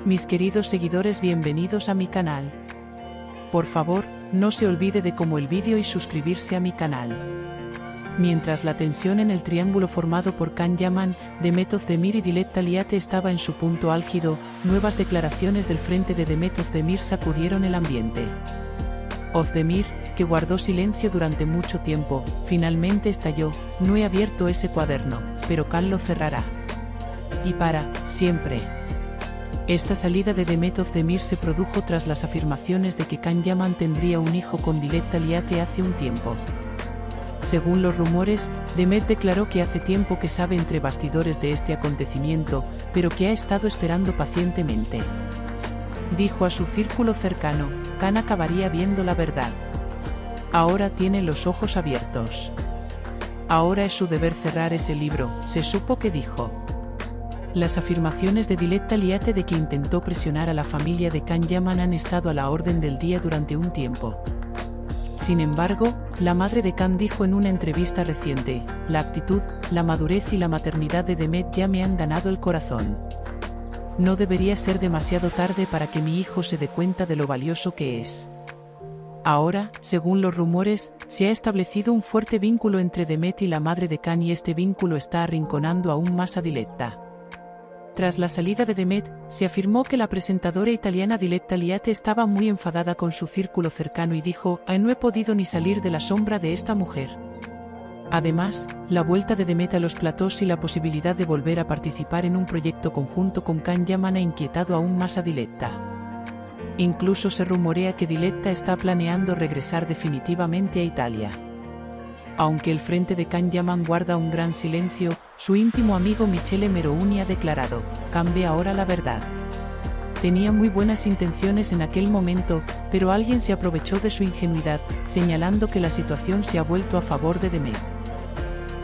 Mis queridos seguidores, bienvenidos a mi canal. Por favor, no se olvide de como el vídeo y suscribirse a mi canal. Mientras la tensión en el triángulo formado por Can Yaman, Demet Özdemir y Dilek Liate estaba en su punto álgido, nuevas declaraciones del frente de Demet Özdemir sacudieron el ambiente. Özdemir, que guardó silencio durante mucho tiempo, finalmente estalló: no he abierto ese cuaderno, pero Can lo cerrará. Y para siempre. Esta salida de Demet Özdemir se produjo tras las afirmaciones de que Can Yaman tendría un hijo con Dilek Liate hace un tiempo. Según los rumores, Demet declaró que hace tiempo que sabe entre bastidores de este acontecimiento, pero que ha estado esperando pacientemente. Dijo a su círculo cercano: Can acabaría viendo la verdad. Ahora tiene los ojos abiertos. Ahora es su deber cerrar ese libro, se supo que dijo. Las afirmaciones de Dilek Liate de que intentó presionar a la familia de Can Yaman han estado a la orden del día durante un tiempo. Sin embargo, la madre de Can dijo en una entrevista reciente: la actitud, la madurez y la maternidad de Demet ya me han ganado el corazón. No debería ser demasiado tarde para que mi hijo se dé cuenta de lo valioso que es. Ahora, según los rumores, se ha establecido un fuerte vínculo entre Demet y la madre de Can, y este vínculo está arrinconando aún más a Dilek. Tras la salida de Demet, se afirmó que la presentadora italiana Dilek Liate estaba muy enfadada con su círculo cercano y dijo: no he podido ni salir de la sombra de esta mujer. Además, la vuelta de Demet a los platós y la posibilidad de volver a participar en un proyecto conjunto con Can Yaman ha inquietado aún más a Dilek. Incluso se rumorea que Dilek está planeando regresar definitivamente a Italia. Aunque el frente de Can Yaman guarda un gran silencio, su íntimo amigo Michele Merouni ha declarado: Can ve ahora la verdad. Tenía muy buenas intenciones en aquel momento, pero alguien se aprovechó de su ingenuidad, señalando que la situación se ha vuelto a favor de Demet.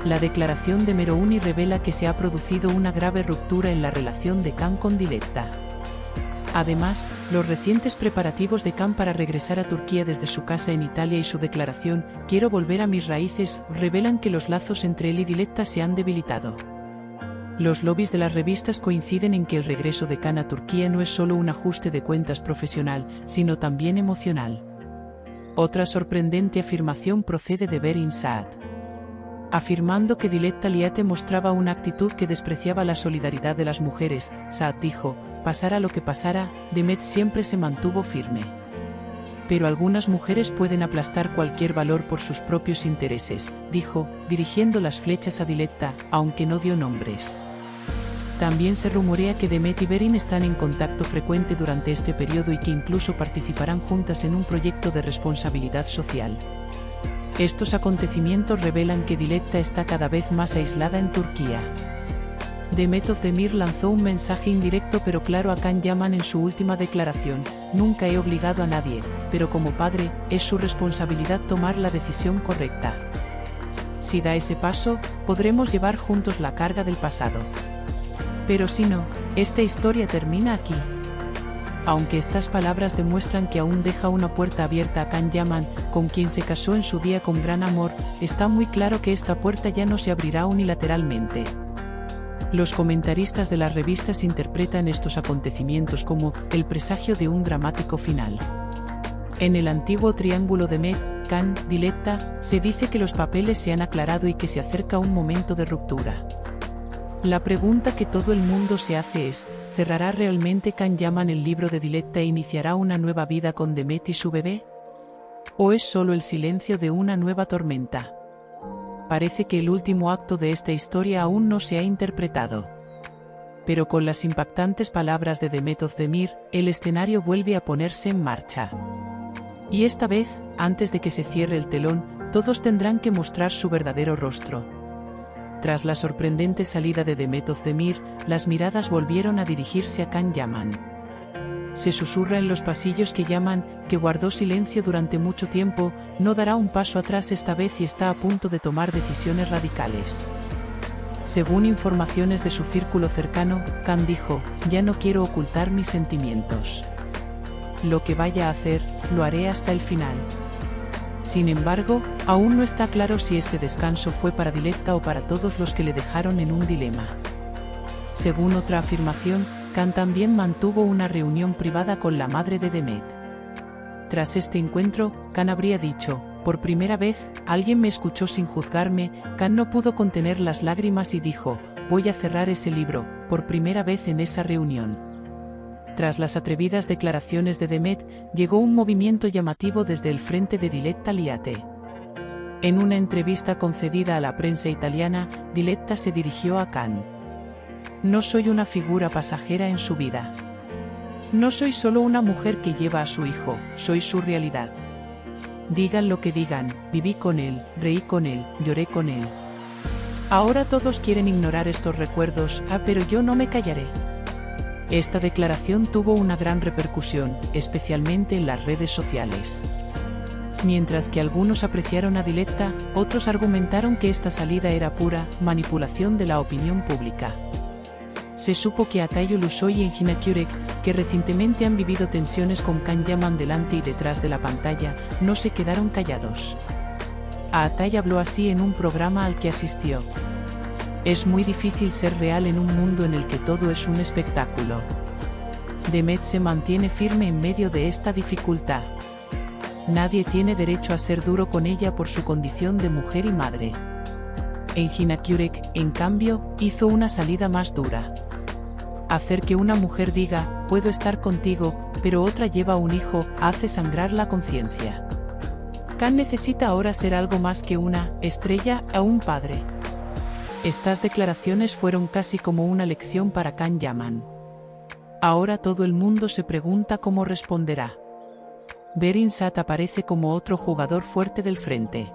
La declaración de Merouni revela que se ha producido una grave ruptura en la relación de Can con Dilek. Además, los recientes preparativos de Can para regresar a Turquía desde su casa en Italia y su declaración: quiero volver a mis raíces, revelan que los lazos entre él y Dilek se han debilitado. Los lobbies de las revistas coinciden en que el regreso de Can a Turquía no es solo un ajuste de cuentas profesional, sino también emocional. Otra sorprendente afirmación procede de Berin Saad. Afirmando que Dilek Liate mostraba una actitud que despreciaba la solidaridad de las mujeres, Saad dijo: pasara lo que pasara, Demet siempre se mantuvo firme. Pero algunas mujeres pueden aplastar cualquier valor por sus propios intereses, dijo, dirigiendo las flechas a Dilek, aunque no dio nombres. También se rumorea que Demet y Berin están en contacto frecuente durante este periodo y que incluso participarán juntas en un proyecto de responsabilidad social. Estos acontecimientos revelan que Dilek está cada vez más aislada en Turquía. Demet Özdemir lanzó un mensaje indirecto pero claro a Can Yaman en su última declaración: nunca he obligado a nadie, pero como padre, es su responsabilidad tomar la decisión correcta. Si da ese paso, podremos llevar juntos la carga del pasado. Pero si no, esta historia termina aquí. Aunque estas palabras demuestran que aún deja una puerta abierta a Can Yaman, con quien se casó en su día con gran amor, está muy claro que esta puerta ya no se abrirá unilateralmente. Los comentaristas de las revistas interpretan estos acontecimientos como el presagio de un dramático final. En el antiguo triángulo Demet, Can, Dilek, se dice que los papeles se han aclarado y que se acerca un momento de ruptura. La pregunta que todo el mundo se hace es: ¿cerrará realmente Can Yaman el libro de Dilek e iniciará una nueva vida con Demet y su bebé? ¿O es solo el silencio de una nueva tormenta? Parece que el último acto de esta historia aún no se ha interpretado. Pero con las impactantes palabras de Demet Özdemir, el escenario vuelve a ponerse en marcha. Y esta vez, antes de que se cierre el telón, todos tendrán que mostrar su verdadero rostro. Tras la sorprendente salida de Demet Özdemir, las miradas volvieron a dirigirse a Can Yaman. Se susurra en los pasillos que Yaman, que guardó silencio durante mucho tiempo, no dará un paso atrás esta vez y está a punto de tomar decisiones radicales. Según informaciones de su círculo cercano, Can dijo: ya no quiero ocultar mis sentimientos. Lo que vaya a hacer, lo haré hasta el final. Sin embargo, aún no está claro si este descanso fue para Dilek o para todos los que le dejaron en un dilema. Según otra afirmación, Can también mantuvo una reunión privada con la madre de Demet. Tras este encuentro, Can habría dicho: por primera vez, alguien me escuchó sin juzgarme. Can no pudo contener las lágrimas y dijo: voy a cerrar ese libro, por primera vez en esa reunión. Tras las atrevidas declaraciones de Demet, llegó un movimiento llamativo desde el frente de Diletta Liate. En una entrevista concedida a la prensa italiana, Diletta se dirigió a Can. No soy una figura pasajera en su vida. No soy solo una mujer que lleva a su hijo, soy su realidad. Digan lo que digan, viví con él, reí con él, lloré con él. Ahora todos quieren ignorar estos recuerdos, pero yo no me callaré. Esta declaración tuvo una gran repercusión, especialmente en las redes sociales. Mientras que algunos apreciaron a Diletta, otros argumentaron que esta salida era pura manipulación de la opinión pública. Se supo que Atayo Lusoy y Engina Kurek, que recientemente han vivido tensiones con Can Yaman delante y detrás de la pantalla, no se quedaron callados. Atay habló así en un programa al que asistió. Es muy difícil ser real en un mundo en el que todo es un espectáculo. Demet se mantiene firme en medio de esta dificultad. Nadie tiene derecho a ser duro con ella por su condición de mujer y madre. Engina Kurek, en cambio, hizo una salida más dura. Hacer que una mujer diga, puedo estar contigo, pero otra lleva un hijo, hace sangrar la conciencia. Can necesita ahora ser algo más que una estrella o un padre. Estas declaraciones fueron casi como una lección para Can Yaman. Ahora todo el mundo se pregunta cómo responderá. Berin Saad aparece como otro jugador fuerte del frente.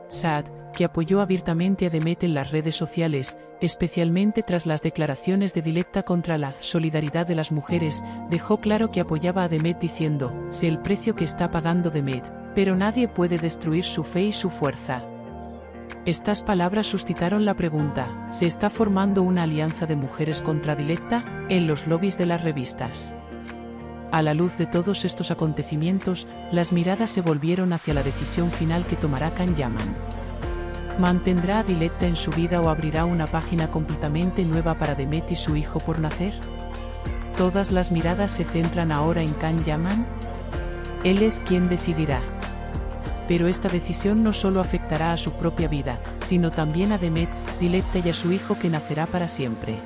Saad, que apoyó abiertamente a Demet en las redes sociales, especialmente tras las declaraciones de Diletta contra la solidaridad de las mujeres, dejó claro que apoyaba a Demet diciendo: sé el precio que está pagando Demet, pero nadie puede destruir su fe y su fuerza. Estas palabras suscitaron la pregunta: ¿se está formando una alianza de mujeres contra Diletta en los lobbies de las revistas? A la luz de todos estos acontecimientos, las miradas se volvieron hacia la decisión final que tomará Can Yaman. ¿Mantendrá a Diletta en su vida o abrirá una página completamente nueva para Demet y su hijo por nacer? Todas las miradas se centran ahora en Can Yaman. Él es quien decidirá. Pero esta decisión no solo afectará a su propia vida, sino también a Demet, Diletta y a su hijo que nacerá para siempre.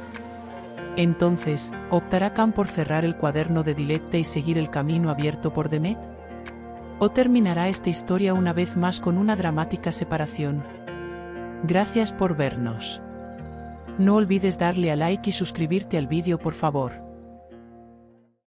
Entonces, ¿optará Can por cerrar el cuaderno de Diletta y seguir el camino abierto por Demet? ¿O terminará esta historia una vez más con una dramática separación? Gracias por vernos. No olvides darle a like y suscribirte al vídeo por favor.